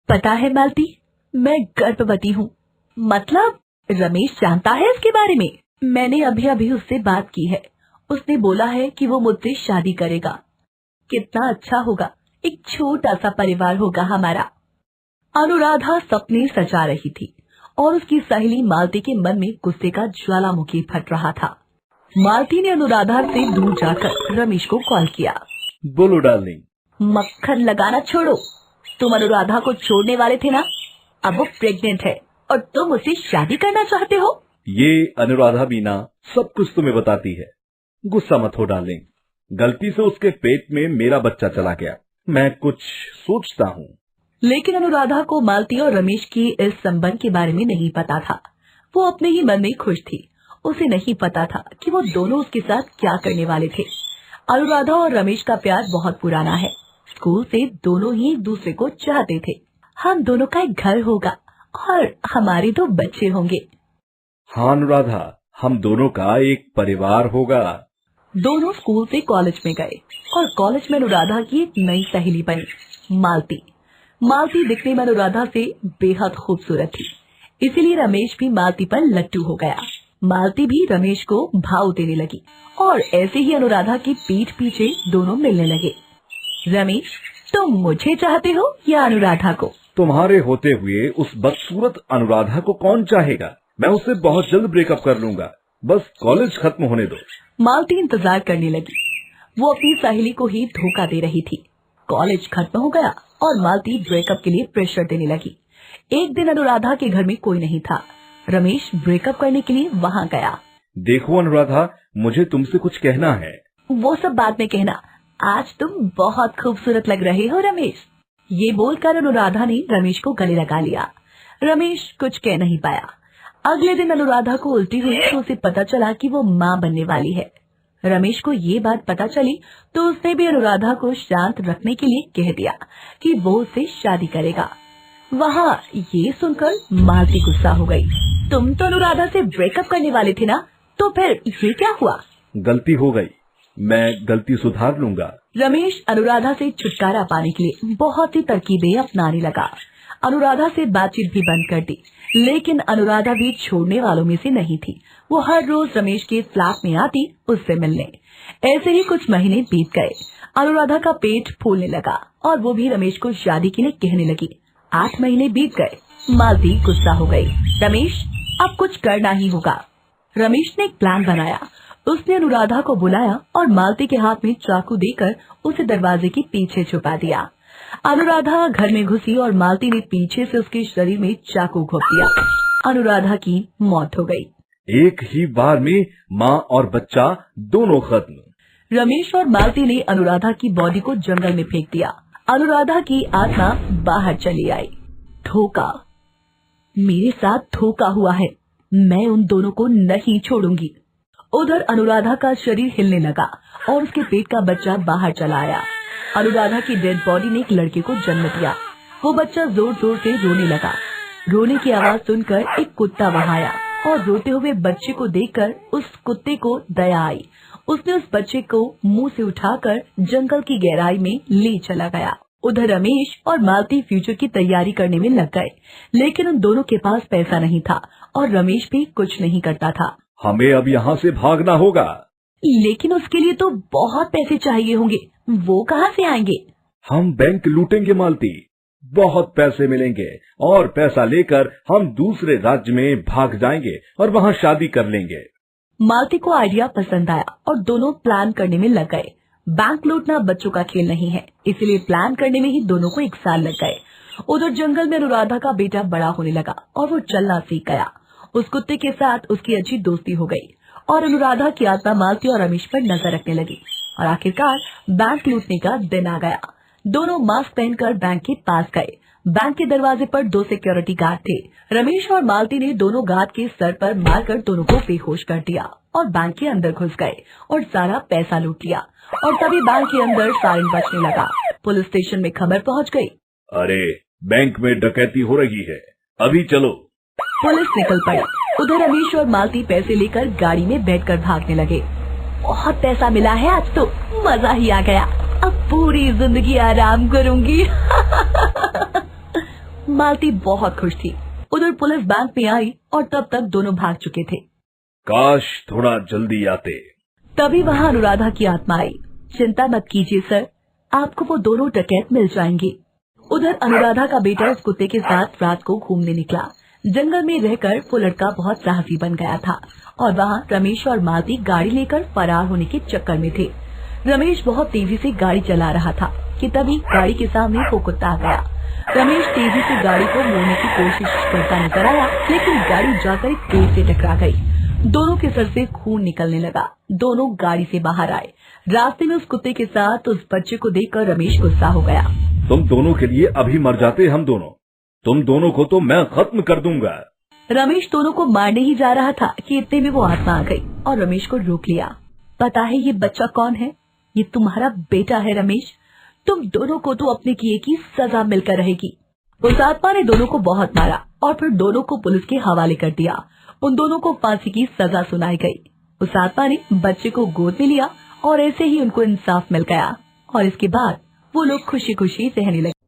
पता है मालती, मैं गर्भवती हूँ। मतलब रमेश जानता है इसके बारे में? मैंने अभी अभी उससे बात की है। उसने बोला है कि वो मुझसे शादी करेगा। कितना अच्छा होगा, एक छोटा सा परिवार होगा हमारा। अनुराधा सपने सजा रही थी और उसकी सहेली मालती के मन में गुस्से का ज्वालामुखी फट रहा था। मालती ने अनुराधा से दूर जाकर रमेश को कॉल किया। बोलो डार्लिंग। मक्खन लगाना छोड़ो, तुम अनुराधा को छोड़ने वाले थे ना? अब वो प्रेग्नेंट है और तुम उससे शादी करना चाहते हो? ये अनुराधा बीना सब कुछ तुम्हें बताती है। गुस्सा मत हो डार्लिंग, गलती से उसके पेट में मेरा बच्चा चला गया। मैं कुछ सोचता हूँ। लेकिन अनुराधा को मालती और रमेश की इस संबंध के बारे में नहीं पता था। वो अपने ही मन में खुश थी। उसे नहीं पता था कि वो दोनों उसके साथ क्या करने वाले थे। अनुराधा और रमेश का प्यार बहुत पुराना है। स्कूल से दोनों ही एक दूसरे को चाहते थे। हम दोनों का एक घर होगा और हमारे 2 बच्चे होंगे। हाँ अनुराधा, हम दोनों का एक परिवार होगा। दोनों स्कूल से कॉलेज में गए और कॉलेज में अनुराधा की एक नई सहेली बनी, मालती। मालती दिखने में अनुराधा से बेहद खूबसूरत थी, इसीलिए रमेश भी मालती पर लट्टू हो गया। मालती भी रमेश को भाव देने लगी और ऐसे ही अनुराधा की पीठ पीछे दोनों मिलने लगे। रमेश, तुम मुझे चाहते हो या अनुराधा को? तुम्हारे होते हुए उस बदसूरत अनुराधा को कौन चाहेगा? मैं उससे बहुत जल्द ब्रेकअप कर लूंगा, बस कॉलेज खत्म होने दो। मालती इंतजार करने लगी। वो अपनी सहेली को ही धोखा दे रही थी। कॉलेज खत्म हो गया और मालती ब्रेकअप के लिए प्रेशर देने लगी। एक दिन अनुराधा के घर में कोई नहीं था। रमेश ब्रेकअप करने के लिए वहाँ गया। देखो अनुराधा, मुझे तुमसे कुछ कहना है। वो सब बाद में कहना, आज तुम बहुत खूबसूरत लग रहे हो रमेश। ये बोलकर अनुराधा ने रमेश को गले लगा लिया। रमेश कुछ कह नहीं पाया। अगले दिन अनुराधा को उल्टी हुई तो उसे पता चला कि वो माँ बनने वाली है। रमेश को ये बात पता चली तो उसने भी अनुराधा को शांत रखने के लिए कह दिया कि वो उससे शादी करेगा। वहाँ ये सुनकर मालती गुस्सा हो गई। तुम तो अनुराधा से ब्रेकअप करने वाले थे ना, तो फिर ये क्या हुआ? गलती हो गई, मैं गलती सुधार लूंगा। रमेश अनुराधा से छुटकारा पाने के लिए बहुत सी तरकीबें अपनाने लगा। अनुराधा से बातचीत भी बंद कर दी, लेकिन अनुराधा भी छोड़ने वालों में से नहीं थी। वो हर रोज रमेश के फ्लैट में आती उससे मिलने। ऐसे ही कुछ महीने बीत गए। अनुराधा का पेट फूलने लगा और वो भी रमेश को शादी के लिए कहने लगी। 8 महीने बीत गए। मालती गुस्सा हो गई। रमेश, अब कुछ करना ही होगा। रमेश ने एक प्लान बनाया। उसने अनुराधा को बुलाया और मालती के हाथ में चाकू देकर उसे दरवाजे के पीछे छुपा दिया। अनुराधा घर में घुसी और मालती ने पीछे से उसके शरीर में चाकू घोंप दिया। अनुराधा की मौत हो गई। एक ही बार में माँ और बच्चा दोनों खत्म। रमेश और मालती ने अनुराधा की बॉडी को जंगल में फेंक दिया। अनुराधा की आत्मा बाहर चली आई। धोखा, मेरे साथ धोखा हुआ है। मैं उन दोनों को नहीं छोड़ूंगी। उधर अनुराधा का शरीर हिलने लगा और उसके पेट का बच्चा बाहर चला आया। अनुराधा की डेड बॉडी ने एक लड़के को जन्म दिया। वो बच्चा जोर जोर से रोने लगा। रोने की आवाज सुनकर एक कुत्ता वहां आया और रोते हुए बच्चे को देखकर उस कुत्ते को दया आई। उसने उस बच्चे को मुंह से उठाकर जंगल की गहराई में ले चला गया। उधर रमेश और मालती फ्यूचर की तैयारी करने में लग गए, लेकिन उन दोनों के पास पैसा नहीं था और रमेश भी कुछ नहीं करता था। हमें अब यहाँ से भागना होगा। लेकिन उसके लिए तो बहुत पैसे चाहिए होंगे, वो कहाँ से आएंगे? हम बैंक लूटेंगे मालती, बहुत पैसे मिलेंगे और पैसा लेकर हम दूसरे राज्य में भाग जाएंगे और वहाँ शादी कर लेंगे। मालती को आइडिया पसंद आया और दोनों प्लान करने में लग गए। बैंक लूटना बच्चों का खेल नहीं है, इसलिए प्लान करने में ही दोनों को 1 साल लग गए। उधर जंगल में अनुराधा का बेटा बड़ा होने लगा और वो चलना सीख गया। उस कुत्ते के साथ उसकी अच्छी दोस्ती हो गई और अनुराधा की आत्मा मालती और रमेश पर नजर रखने लगी और आखिरकार बैंक लूटने का दिन आ गया। दोनों मास्क पहनकर बैंक के पास गए। बैंक के दरवाजे पर 2 सिक्योरिटी गार्ड थे। रमेश और मालती ने दोनों गार्ड के सर पर मारकर दोनों को बेहोश कर दिया और बैंक के अंदर घुस गए और सारा पैसा लूट लिया। और तभी बैंक के अंदर सायरन बजने लगा। पुलिस स्टेशन में खबर पहुंच गई। अरे, बैंक में डकैती हो रही है, अभी चलो। पुलिस निकल पड़ी। उधर रमेश और मालती पैसे लेकर गाड़ी में बैठकर भागने लगे। बहुत पैसा मिला है आज तो, मजा ही आ गया। अब पूरी जिंदगी आराम करूंगी। मालती बहुत खुश थी। उधर पुलिस बैंक में आई और तब तक दोनों भाग चुके थे। काश थोड़ा जल्दी आते। तभी वहाँ अनुराधा की आत्मा आई। चिंता मत कीजिए सर, आपको वो दोनों डकैत मिल जाएंगे। उधर अनुराधा का बेटा उस कुत्ते के साथ रात को घूमने निकला। जंगल में रहकर वो लड़का बहुत साहसी बन गया था और वहाँ रमेश और मालती गाड़ी लेकर फरार होने के चक्कर में थे। रमेश बहुत तेजी से गाड़ी चला रहा था कि तभी गाड़ी के सामने वो कुत्ता आ गया। रमेश तेजी से गाड़ी को मोड़ने की कोशिश करता नजर आया, लेकिन गाड़ी जाकर एक पेड़ से टकरा गई। दोनों के सर से खून निकलने लगा। दोनों गाड़ी से बाहर आए। रास्ते में उस कुत्ते के साथ उस बच्चे को देखकर रमेश गुस्सा हो गया। तुम दोनों के लिए अभी मर जाते हम दोनों। तुम दोनों को तो मैं खत्म कर दूंगा। रमेश दोनों को मारने ही जा रहा था कि इतने में वो आत्मा आ गई और रमेश को रोक लिया। पता है ये बच्चा कौन है? ये तुम्हारा बेटा है रमेश। तुम दोनों को तो अपने किए की सजा मिलकर रहेगी। उस आत्मा ने दोनों को बहुत मारा और फिर दोनों को पुलिस के हवाले कर दिया। उन दोनों को फांसी की सजा सुनाई गई। उस आत्मा ने बच्चे को गोद में लिया और ऐसे ही उनको इंसाफ मिल गया और इसके बाद वो लोग खुशी खुशी रहने लगे।